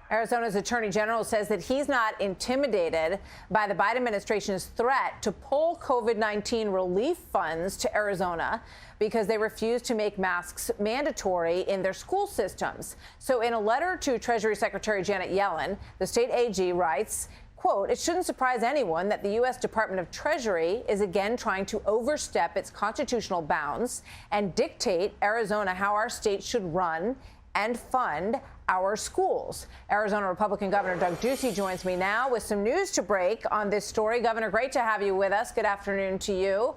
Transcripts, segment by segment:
Arizona's Attorney General says that he's not intimidated by the Biden administration's threat to pull COVID-19 relief funds to Arizona because they refuse to make masks mandatory in their school systems. So in a letter to Treasury Secretary Janet Yellen, the state AG writes, quote, "It shouldn't surprise anyone that the U.S. Department of Treasury is again trying to overstep its constitutional bounds and dictate Arizona how our state should run and fund our schools." Arizona Republican Governor Doug Ducey joins me now with some news to break on this story. Governor, great to have you with us. Good afternoon to you.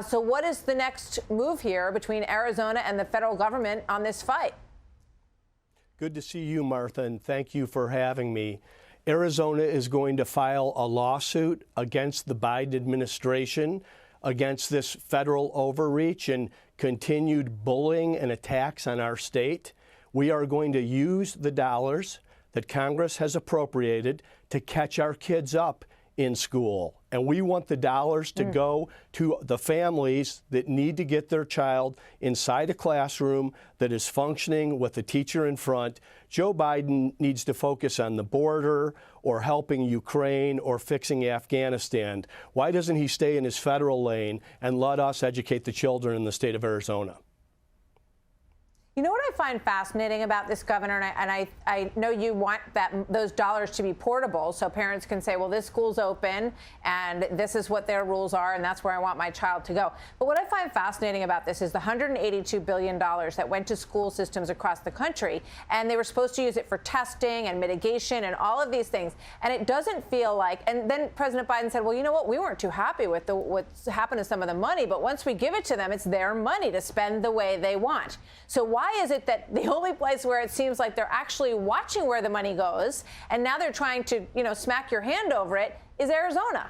So what is the next move here between Arizona and the federal government on this fight? Good to see you, Martha, and thank you for having me. Arizona is going to file a lawsuit against the Biden administration against this federal overreach and continued bullying and attacks on our state. We are going to use the dollars that Congress has appropriated to catch our kids up in school. And we want the dollars to go to the families that need to get their child inside a classroom that is functioning with the teacher in front. Joe Biden needs to focus on the border or helping Ukraine or fixing Afghanistan. Why doesn't he stay in his federal lane and let us educate the children in the state of Arizona? You know what I find fascinating about this, Governor, and I know you want those dollars to be portable so parents can say, well, this school's open and this is what their rules are and that's where I want my child to go. But what I find fascinating about this is the $182 billion that went to school systems across the country, and they were supposed to use it for testing and mitigation and all of these things. And it doesn't feel like, and then President Biden said, well, you know what, we weren't too happy with what's happened to some of the money, but once we give it to them, it's their money to spend the way they want. So why is it that the only place where it seems like they're actually watching where the money goes, and now they're trying to, smack your hand over it, is Arizona?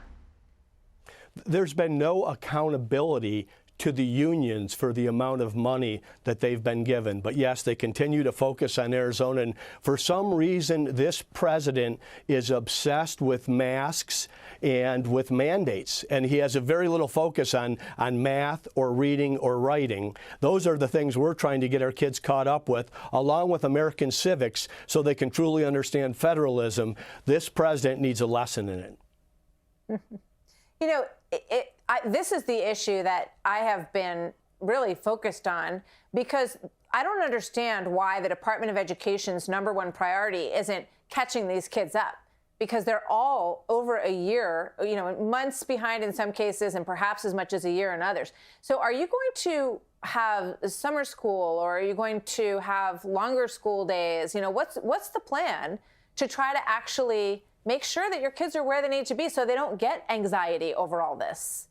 There's been no accountability to the unions for the amount of money that they've been given. But yes, they continue to focus on Arizona. And for some reason, this president is obsessed with masks and with mandates. And he has a very little focus on math or reading or writing. Those are the things we're trying to get our kids caught up with, along with American civics, so they can truly understand federalism. This president needs a lesson in it. This is the issue that I have been really focused on, because I don't understand why the Department of Education's #1 priority isn't catching these kids up, because they're all over a year, months behind in some cases and perhaps as much as a year in others. So are you going to have summer school, or are you going to have longer school days? What's the plan to try to actually make sure that your kids are where they need to be so they don't get anxiety over all this?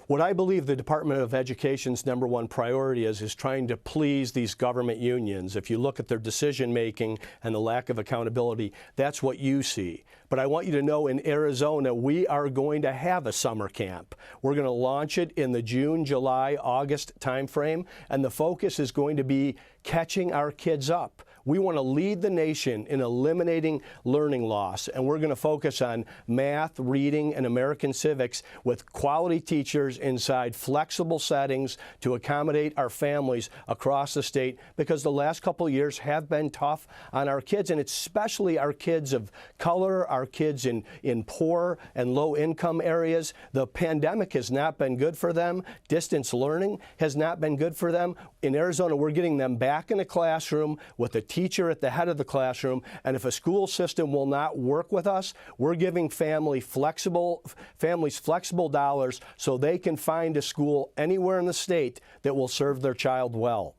What I believe the Department of Education's #1 priority is trying to please these government unions. If you look at their decision-making and the lack of accountability, that's what you see. But I want you to know, in Arizona, we are going to have a summer camp. We're going to launch it in the June, July, August timeframe, and the focus is going to be catching our kids up. We want to lead the nation in eliminating learning loss, and we're going to focus on math, reading, and American civics with quality teachers inside flexible settings to accommodate our families across the state, because the last couple of years have been tough on our kids, and especially our kids of color, our kids in poor and low-income areas. The pandemic has not been good for them. Distance learning has not been good for them. In Arizona, we're getting them back in the classroom with a teacher at the head of the classroom, and if a school system will not work with us, we're giving families flexible dollars so they can find a school anywhere in the state that will serve their child well.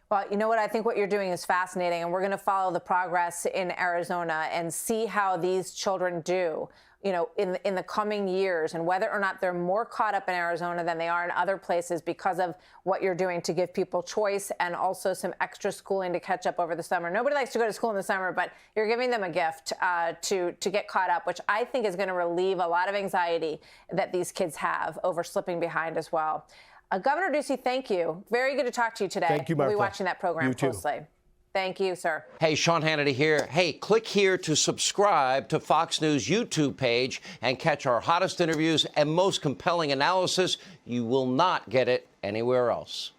Well, you know what? I think what you're doing is fascinating, and we're going to follow the progress in Arizona and see how these children do, in the coming years, and whether or not they're more caught up in Arizona than they are in other places because of what you're doing to give people choice and also some extra schooling to catch up over the summer. Nobody likes to go to school in the summer, but you're giving them a gift to get caught up, which I think is going to relieve a lot of anxiety that these kids have over slipping behind as well. Governor Ducey, thank you. Very good to talk to you today. Thank you, Martha. We'll be watching that program closely. Thank you, sir. Hey, Sean Hannity here. Hey, click here to subscribe to Fox News YouTube page and catch our hottest interviews and most compelling analysis. You will not get it anywhere else.